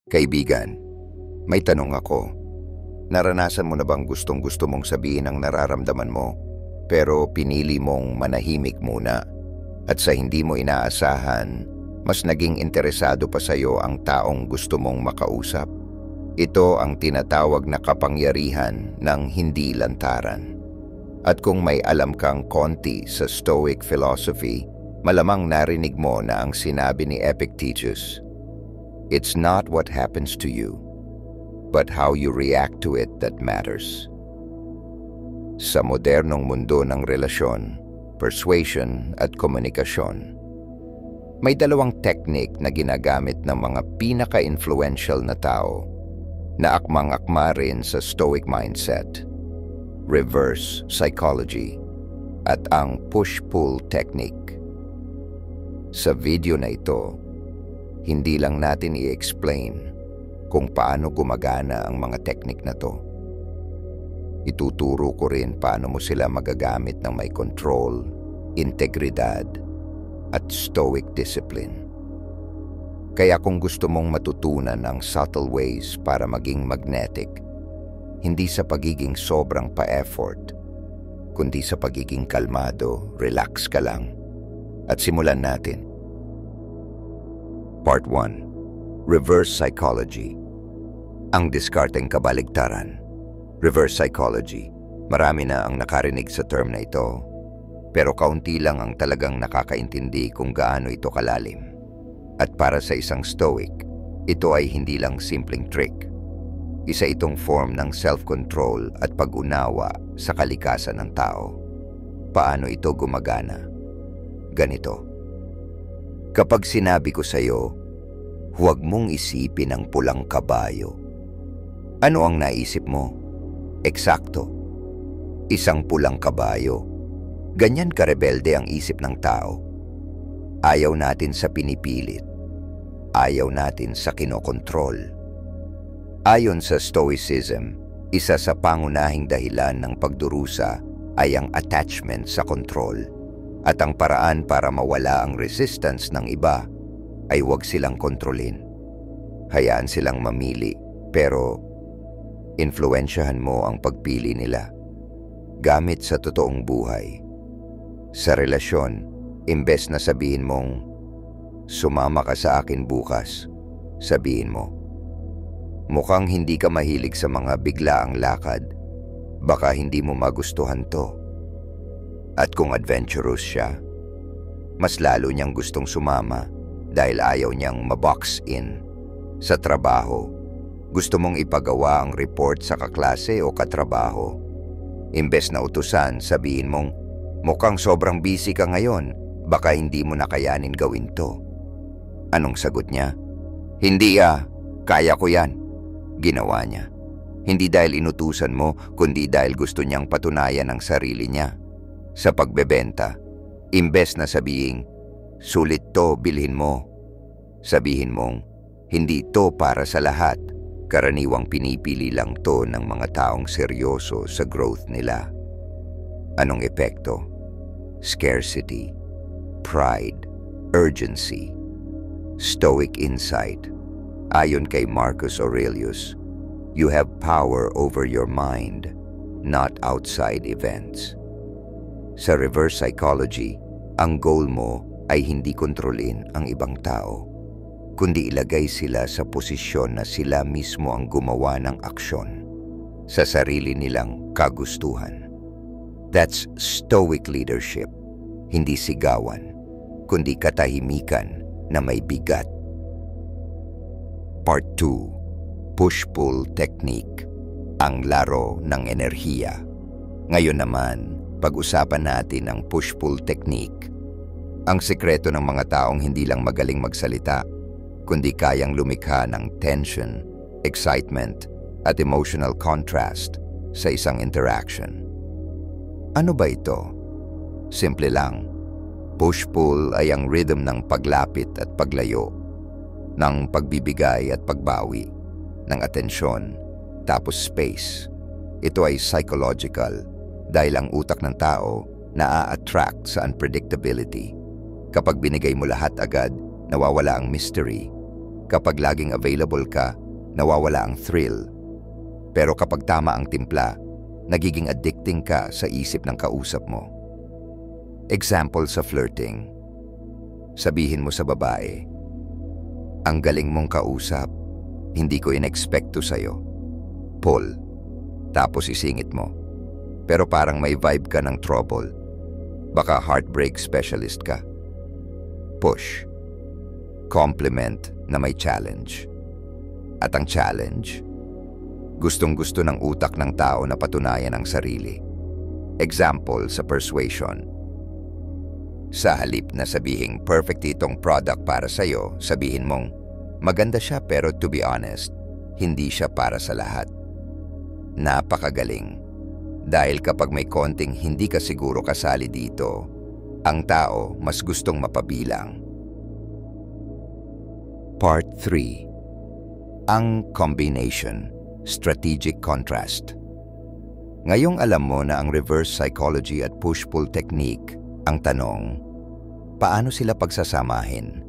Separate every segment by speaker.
Speaker 1: Kaibigan, may tanong ako. Naranasan mo na bang gustong-gusto mong sabihin ang nararamdaman mo, pero pinili mong manahimik muna? At sa hindi mo inaasahan, mas naging interesado pa sa'yo ang taong gusto mong makausap? Ito ang tinatawag na kapangyarihan ng hindi lantaran. At kung may alam kang konti sa Stoic philosophy, malamang narinig mo na ang sinabi ni Epictetus, "It's not what happens to you, but how you react to it that matters." Sa modernong mundo ng relasyon, persuasion at komunikasyon, may dalawang technique na ginagamit ng mga pinaka-influential na tao na akmang-akma rin sa Stoic mindset: reverse psychology at ang push-pull technique. Sa video na ito, hindi lang natin i-explain kung paano gumagana ang mga teknik na to. Ituturo ko rin paano mo sila magagamit ng may control, integridad, at stoic discipline. Kaya kung gusto mong matutunan ang subtle ways para maging magnetic, hindi sa pagiging sobrang pa-effort, kundi sa pagiging kalmado, relax ka lang, at simulan natin. Part 1. Reverse Psychology. Ang diskarteng kabaligtaran. Reverse Psychology. Marami na ang nakarinig sa term na ito, pero kaunti lang ang talagang nakakaintindi kung gaano ito kalalim. At para sa isang Stoic, ito ay hindi lang simpleng trick. Isa itong form ng self-control at pag-unawa sa kalikasan ng tao. Paano ito gumagana? Ganito. Kapag sinabi ko sa'yo, huwag mong isipin ang pulang kabayo, ano ang naisip mo? Eksakto. Isang pulang kabayo. Ganyan karebelde ang isip ng tao. Ayaw natin sa pinipilit. Ayaw natin sa kinokontrol. Ayon sa Stoicism, isa sa pangunahing dahilan ng pagdurusa ay ang attachment sa control. At ang paraan para mawala ang resistance ng iba ay huwag silang kontrolin. Hayaan silang mamili, pero influensyahan mo ang pagpili nila. Gamit sa totoong buhay. Sa relasyon, imbes na sabihin mong, "Sumama ka sa akin bukas," sabihin mo, "Mukhang hindi ka mahilig sa mga biglaang lakad. Baka hindi mo magustuhan to." At kung adventurous siya, mas lalo niyang gustong sumama dahil ayaw niyang mabox in. Sa trabaho, gusto mong ipagawa ang report sa kaklase o katrabaho. Imbes na utusan, sabihin mong, "Mukhang sobrang busy ka ngayon, baka hindi mo na kayanin gawin to." Anong sagot niya? "Hindi kaya ko yan." Ginawa niya. Hindi dahil inutusan mo, kundi dahil gusto niyang patunayan ang sarili niya. Sa pagbebenta, imbes na sabihin, "Sulit to, bilhin mo," sabihin mong, "Hindi to para sa lahat." Karaniwang pinipili lang to ng mga taong seryoso sa growth nila. Anong epekto? Scarcity, pride, urgency, Stoic insight. Ayon kay Marcus Aurelius, you have power over your mind, not outside events. Sa reverse psychology, ang goal mo ay hindi kontrolin ang ibang tao, kundi ilagay sila sa posisyon na sila mismo ang gumawa ng aksyon sa sarili nilang kagustuhan. That's Stoic leadership, hindi sigawan, kundi katahimikan na may bigat. Part 2. Push-pull technique, ang laro ng enerhiya. Ngayon naman, pag-usapan natin ang push-pull technique. Ang sekreto ng mga taong hindi lang magaling magsalita, kundi kayang lumikha ng tension, excitement, at emotional contrast sa isang interaction. Ano ba ito? Simple lang. Push-pull ay ang rhythm ng paglapit at paglayo, ng pagbibigay at pagbawi, ng atensyon, tapos space. Ito ay psychological dahil ang utak ng tao naa-attract sa unpredictability. Kapag binigay mo lahat agad, nawawala ang mystery. Kapag laging available ka, nawawala ang thrill. Pero kapag tama ang timpla, nagiging addicting ka sa isip ng kausap mo. Example sa flirting. Sabihin mo sa babae, "Ang galing mong kausap, hindi ko in-expect to sa'yo." Pull. Tapos isingit mo. Pero parang may vibe ka ng trouble. Baka heartbreak specialist ka. Push. Compliment na may challenge. At ang challenge, gustong-gusto ng utak ng tao na patunayan ang sarili. Example sa persuasion. Sa halip na sabihing perfect itong product para sa'yo, sabihin mong, "Maganda siya pero to be honest, hindi siya para sa lahat." Napakagaling. Dahil kapag may konting hindi ka siguro kasali dito, ang tao mas gustong mapabilang. Part 3. Ang combination, strategic contrast. Ngayong alam mo na ang reverse psychology at push-pull technique, ang tanong, paano sila pagsasamahin?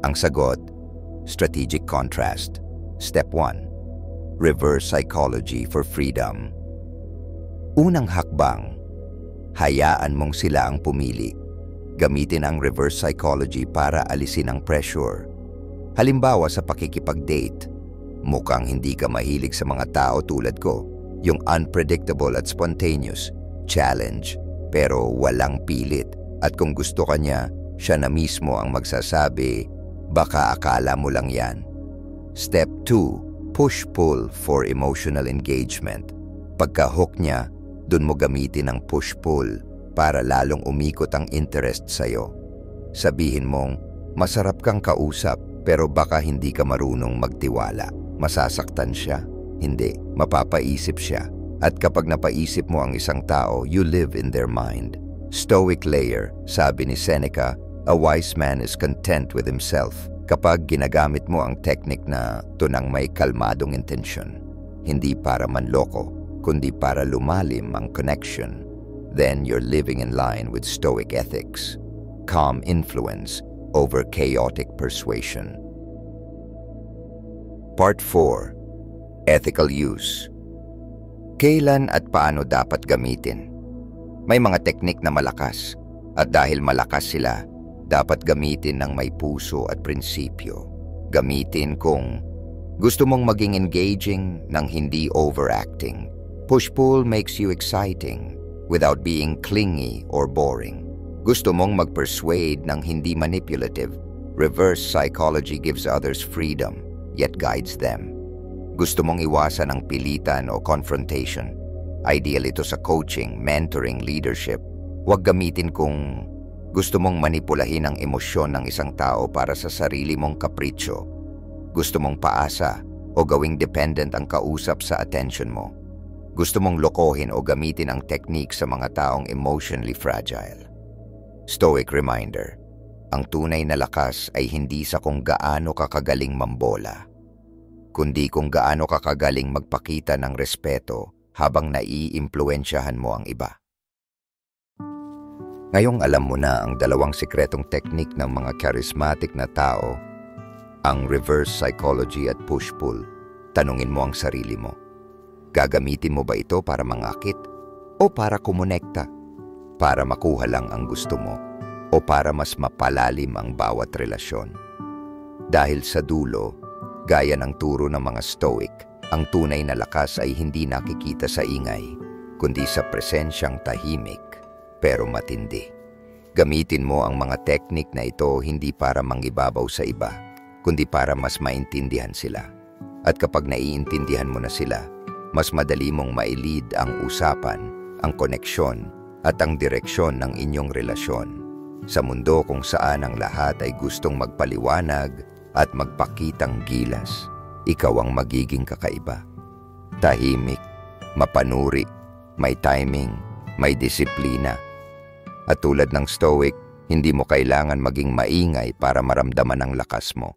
Speaker 1: Ang sagot, strategic contrast. Step 1. Reverse psychology for freedom. Unang hakbang, hayaan mong sila ang pumili. Gamitin ang reverse psychology para alisin ang pressure. Halimbawa sa pakikipag-date, mukhang hindi ka mahilig sa mga tao tulad ko, yung unpredictable at spontaneous, challenge, pero walang pilit. At kung gusto ka niya, siya na mismo ang magsasabi, baka akala mo lang yan. Step 2. Push-pull for emotional engagement. Pagka-hook niya, dun mo gamitin ang push-pull para lalong umikot ang interest sa'yo. Sabihin mong, masarap kang kausap pero baka hindi ka marunong magtiwala. Masasaktan siya? Hindi, mapapaisip siya. At kapag napaisip mo ang isang tao, you live in their mind. Stoic layer, sabi ni Seneca, a wise man is content with himself. Kapag ginagamit mo ang technique na tunang may kalmadong intensyon, hindi para manloko, kundi para lumalim ang connection, then you're living in line with Stoic ethics. Calm influence over chaotic persuasion. Part 4. Ethical use. Kailan at paano dapat gamitin? May mga teknik na malakas, at dahil malakas sila, dapat gamitin ng may puso at prinsipyo. Gamitin kung gusto mong maging engaging nang hindi overacting. Push-pull makes you exciting without being clingy or boring. Gusto mong mag-persuade nang hindi manipulative. Reverse psychology gives others freedom, yet guides them. Gusto mong iwasan ang pilitan o confrontation. Ideal ito sa coaching, mentoring, leadership. Huwag gamitin kung gusto mong manipulahin ang emosyon ng isang tao para sa sarili mong kapritsyo. Gusto mong paasa o gawing dependent ang kausap sa attention mo. Gusto mong lokohin o gamitin ang technique sa mga taong emotionally fragile. Stoic reminder, ang tunay na lakas ay hindi sa kung gaano ka kagaling mambola, kundi kung gaano ka kagaling magpakita ng respeto habang naiimpluwensyahan mo ang iba. Ngayong alam mo na ang dalawang sikretong teknik ng mga charismatic na tao, ang reverse psychology at push-pull, tanungin mo ang sarili mo. Gagamitin mo ba ito para mangakit o para kumonekta? Para makuha lang ang gusto mo o para mas mapalalim ang bawat relasyon? Dahil sa dulo, gaya ng turo ng mga Stoic, ang tunay na lakas ay hindi nakikita sa ingay, kundi sa presensyang tahimik pero matindi. Gamitin mo ang mga teknik na ito hindi para mangibabaw sa iba, kundi para mas maintindihan sila. At kapag naiintindihan mo na sila, mas madali mong mailid ang usapan, ang koneksyon, at ang direksyon ng inyong relasyon. Sa mundo kung saan ang lahat ay gustong magpaliwanag at magpakitang gilas, ikaw ang magiging kakaiba. Tahimik, mapanuri, may timing, may disiplina. At tulad ng Stoic, hindi mo kailangan maging maingay para maramdaman ang lakas mo.